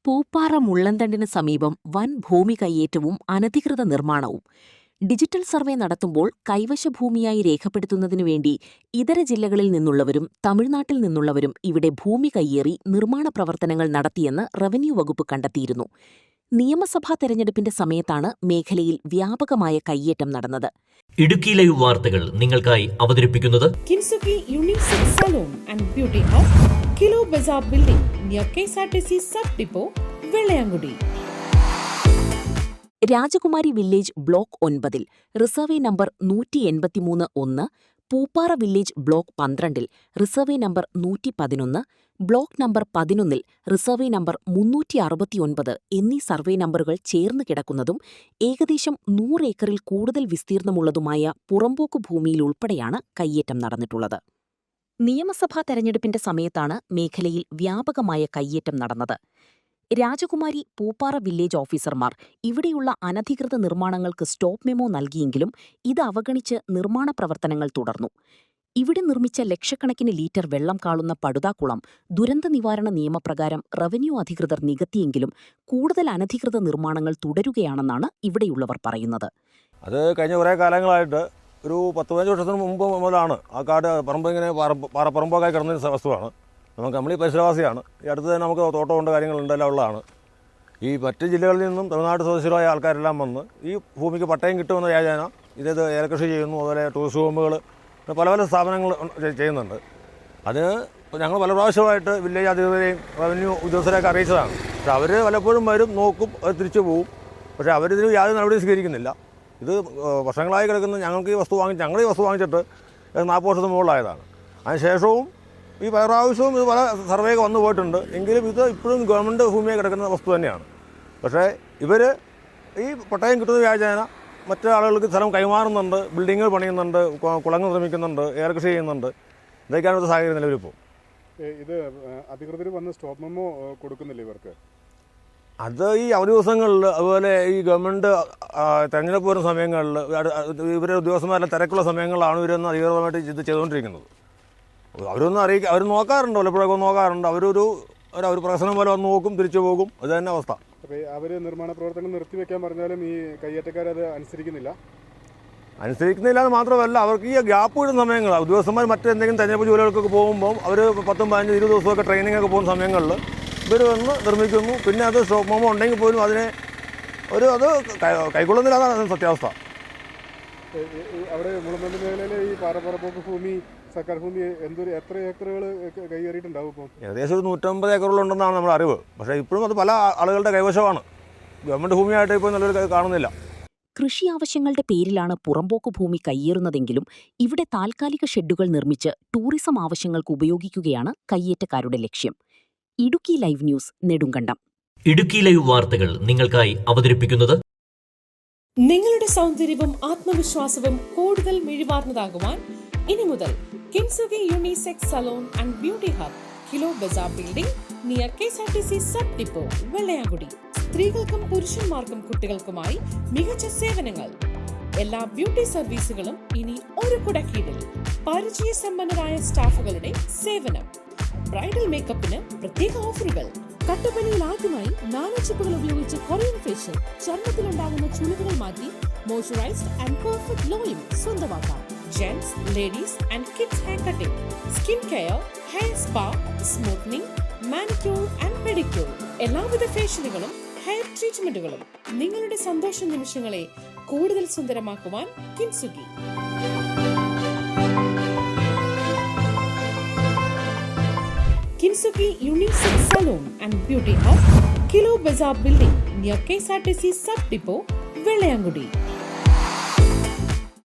പൂപ്പാറ മുള്ളന്തണ്ടിന് സമീപം വൻ ഭൂമി കയ്യേറ്റവും അനധികൃത നിർമ്മാണവും. ഡിജിറ്റൽ സർവേ നടത്തുമ്പോൾ കൈവശഭൂമിയായി രേഖപ്പെടുത്തുന്നതിനു വേണ്ടി ഇതര ജില്ലകളിൽ നിന്നുള്ളവരും തമിഴ്നാട്ടിൽ നിന്നുള്ളവരും ഇവിടെ ഭൂമി കയ്യേറി നിർമ്മാണ പ്രവർത്തനങ്ങൾ നടത്തിയെന്ന് റവന്യൂ വകുപ്പ് കണ്ടെത്തിയിരുന്നു. നിയമസഭാ തെരഞ്ഞെടുപ്പിന്റെ സമയത്താണ് മേഖലയിൽ വ്യാപകമായ കയ്യേറ്റം നടന്നത്. ഇടുക്കി ലൈവ് വാർത്തകൾ നിങ്ങൾക്കായി അവതരിപ്പിക്കുന്നത് Kinsuki unisex salon and beauty hub, kilo bazaar building near KSRTC sub depot, Vellayamkudi. Rajakumari village block 9 resurvey number 183-1, Pooppara village block 12 resurvey number 111, block number 11 resurvey number 369 എന്നീ സർവേ നമ്പറുകൾ ചേർന്ന് കിടക്കുന്നതും ഏകദേശം 100 ഏക്കറിൽ കൂടുതൽ വിസ്തീർണമുള്ളതുമായ പുറമ്പോക്ക് ഭൂമിയിലുൾപ്പെടെയാണ് കയ്യേറ്റം നടന്നിട്ടുള്ളത്. നിയമസഭാ തെരഞ്ഞെടുപ്പിന്റെ സമയത്താണ് മേഖലയിൽ വ്യാപകമായ കയ്യേറ്റം നടന്നത്. രാജകുമാരി, പൂപ്പാറ വില്ലേജ് ഓഫീസർമാർ ഇവിടെയുള്ള അനധികൃത നിർമ്മാണങ്ങൾക്ക് സ്റ്റോപ്പ് മെമ്മോ നൽകിയെങ്കിലും ഇത് അവഗണിച്ച് നിർമ്മാണ പ്രവർത്തനങ്ങൾ തുടർന്നു. ഇവിടെ നിർമ്മിച്ച ലക്ഷക്കണക്കിന് ലീറ്റർ വെള്ളം കാളുന്ന പടുതാക്കുളം ദുരന്ത നിവാരണ നിയമപ്രകാരം റവന്യൂ അധികൃതർ നികത്തിയെങ്കിലും കൂടുതൽ അനധികൃത നിർമ്മാണങ്ങൾ തുടരുകയാണെന്നാണ് ഇവിടെയുള്ളവർ പറയുന്നത്. അത് കഴിഞ്ഞ കുറേ കാലങ്ങളായിട്ട് ഒരു 10-15 വർഷത്തിന് മുമ്പ് മുതലാണ് ആ കാട് പറമ്പ് ഇങ്ങനെ പറമ്പൊക്കെ കിടന്ന വസ്തുവാണ്. നമ്മൾ ഈ പരിസരവാസിയാണ്. ഈ അടുത്ത് തന്നെ നമുക്ക് തോട്ടമുണ്ട്, കാര്യങ്ങളുണ്ട്, എല്ലാം ഉള്ളതാണ്. ഈ മറ്റ് ജില്ലകളിൽ നിന്നും തമിഴ്നാട് സ്വദേശികളായ ആൾക്കാരെല്ലാം വന്ന് ഈ ഭൂമിക്ക് പട്ടയം കിട്ടുമെന്ന വ്യാജേന ഇതേത് ഏലകൃഷി ചെയ്യുന്നു. അതുപോലെ ടൂറിസ്റ്റ് ഹോമുകൾ, പല പല സ്ഥാപനങ്ങൾ ചെയ്യുന്നുണ്ട്. അതിന് ഞങ്ങൾ പല പ്രാവശ്യമായിട്ട് വില്ലേജ് അധികൃതരെയും റവന്യൂ ഉദ്യോഗസ്ഥരെയൊക്കെ അറിയിച്ചതാണ്. പക്ഷേ അവർ പലപ്പോഴും വരും, നോക്കും, അത് തിരിച്ചു പോകും. പക്ഷേ അവരിതിന് യാതൊരു നടപടിയും സ്വീകരിക്കുന്നില്ല. ഇത് വർഷങ്ങളായി കിടക്കുന്ന ഞങ്ങൾ ഈ വസ്തു വാങ്ങിച്ചിട്ട് 40 വർഷത്തിന് മുകളിലായതാണ്. അതിനുശേഷവും ഈ പല പ്രാവശ്യവും ഇത് പല സർവേയൊക്കെ വന്നു പോയിട്ടുണ്ട്. എങ്കിലും ഇത് ഇപ്പോഴും ഗവൺമെൻറ് ഭൂമിയായി കിടക്കുന്ന വസ്തു തന്നെയാണ്. പക്ഷേ ഇവർ ഈ പട്ടയം കിട്ടുന്ന വ്യാജേന മറ്റു ആളുകൾക്ക് സ്ഥലം കൈമാറുന്നുണ്ട്, ബിൽഡിങ്ങുകൾ പണിയുന്നുണ്ട്, കുളങ്ങൾ നിർമ്മിക്കുന്നുണ്ട്, ഏലകൃഷി ചെയ്യുന്നുണ്ട്. ഇതൊക്കെയാണ് ഒരു സാഹചര്യം നിലവിലിപ്പോൾ. ഇത് അധികൃതർ വന്ന് സ്റ്റോപ്പ് മെമ്മോ കൊടുക്കുന്നില്ല ഇവർക്ക്? അത് ഈ അവധി ദിവസങ്ങളിൽ, അതുപോലെ ഈ ഗവൺമെൻറ് തെരഞ്ഞെടുപ്പ് വരുന്ന സമയങ്ങളിൽ ഇവരെ ഉദ്യോഗസ്ഥന്മാരെല്ലാം തിരക്കുള്ള സമയങ്ങളിലാണ് ഇവരൊന്ന് അധികൃതമായിട്ട് ഇത് ചെയ്തുകൊണ്ടിരിക്കുന്നത്. അവർ നോക്കാറുണ്ട്, പലപ്പോഴൊക്കെ നോക്കാറുണ്ട്. അവർ പ്രശ്നം പോലെ വന്ന് നോക്കും, തിരിച്ചു പോകും. അത് തന്നെ അവസ്ഥ. അപ്പോൾ അവർ നിർമ്മാണ പ്രവർത്തനം നിർത്തിവെക്കാൻ പറഞ്ഞാലും ഈ കയ്യേറ്റക്കാരത് അനുസരിക്കുന്നില്ല എന്ന് മാത്രമല്ല, അവർക്ക് ഈ ഗ്യാപ്പ് വിടുന്ന സമയങ്ങൾ ഉദ്യോഗസ്ഥന്മാർ മറ്റെന്തെങ്കിലും തെരഞ്ഞെടുപ്പ് ജോലികൾക്കൊക്കെ പോകുമ്പോൾ അവർ 10, 15, 20 ദിവസമൊക്കെ ട്രെയിനിങ്ങൊക്കെ പോകുന്ന സമയങ്ങളിൽ ഇവർ വന്ന് നിർമ്മിക്കുന്നു. പിന്നെ അത് സ്റ്റോപ്പ് മെമ്മോ ഉണ്ടെങ്കിൽ പോലും അതിനെ അത് കൈക്കൊള്ളുന്നില്ല. അതാണ് സത്യാവസ്ഥ. അവിടെ മുളന്തണ്ട് മേഖലയിൽ ഈ പാറപ്പുറമ്പോക്ക് ഭൂമി, സർക്കാർ ഭൂമി എത്ര ഏക്കറുകൾ കൈയേറിയിട്ടുണ്ടാവും? ഇപ്പോൾ ഏകദേശം ഒരു 150 ഏക്കറുകളുണ്ടെന്നാണ് നമ്മുടെ അറിവ്. പക്ഷേ ഇപ്പോഴും അത് പല ആളുകളുടെ കൈവശമാണ്. ഗവൺമെൻറ് ഭൂമിയായിട്ട് ഇപ്പോൾ നല്ലൊരു കാണുന്നില്ല. കൃഷി ആവശ്യങ്ങളുടെ പേരിലാണ് പുറമ്പോക്ക് ഭൂമി കയ്യേറുന്നതെങ്കിലും ഇവിടെ താൽക്കാലിക ഷെഡുകൾ നിർമ്മിച്ച് ടൂറിസം ആവശ്യങ്ങൾക്ക് ഉപയോഗിക്കുകയാണ് കയ്യേറ്റക്കാരുടെ ലക്ഷ്യം. Idukki live news, Nedumkandam. Idukki live വാർത്തകൾ നിങ്ങൾക്കായി അവതരിപ്പിക്കുന്നത് നിങ്ങളുടെ സൗന്ദര്യവും ആത്മവിശ്വാസവും കൂടുതൽ മിഴിവാർന്നതാകുവാൻ ഇനി മുതൽ Kinsuki unisex salon and beauty hub, kilo bazaar building near KSRTC sub depot, Vellayamkudi. സ്ത്രീകൾക്കും പുരുഷന്മാർക്കും കുട്ടികൾക്കുമായി മികച്ച സേവനങ്ങൾ. എല്ലാ ബ്യൂട്ടി സർവീസുകളും ഇനി ഒരു കുടക്കീഴിൽ. പരിചയസമ്പന്നരായ സ്റ്റാഫുകളുടെ സേവനം. ബ്രൈഡൽ മേക്കപ്പിന് പ്രത്യേക ഓഫറുകൾ. കട്ടപ്പനയിൽ ആദ്യമായി നാനോചിപ്പുകൾ ഉപയോഗിച്ച് കൊറിയൻ ഫേഷ്യൽ. ചർമ്മത്തിലുണ്ടാകുന്ന ചുളിവുകൾ മാറ്റി മോയ്സ്ചറൈസ്ഡ് ആൻഡ് പെർഫെക്റ്റ് ഗ്ലോയും സ്വന്തമാക്കാം. Gents, ladies and kids hair cutting, skin care, hair spa, smoothening, manicure and pedicure. എല്ലാവിധ ഫേഷ്യലുകളും ഹെയർ ട്രീറ്റ്മെന്റുകളും. നിങ്ങളുടെ സന്തോഷ നിമിഷങ്ങളെ കൂടുതൽ സുന്ദരമാക്കുവാൻ Kinsuki. Kinsuki unisex salon and beauty hub, kilo bazaar building near KSRTC sub depot, Vellayamkudi.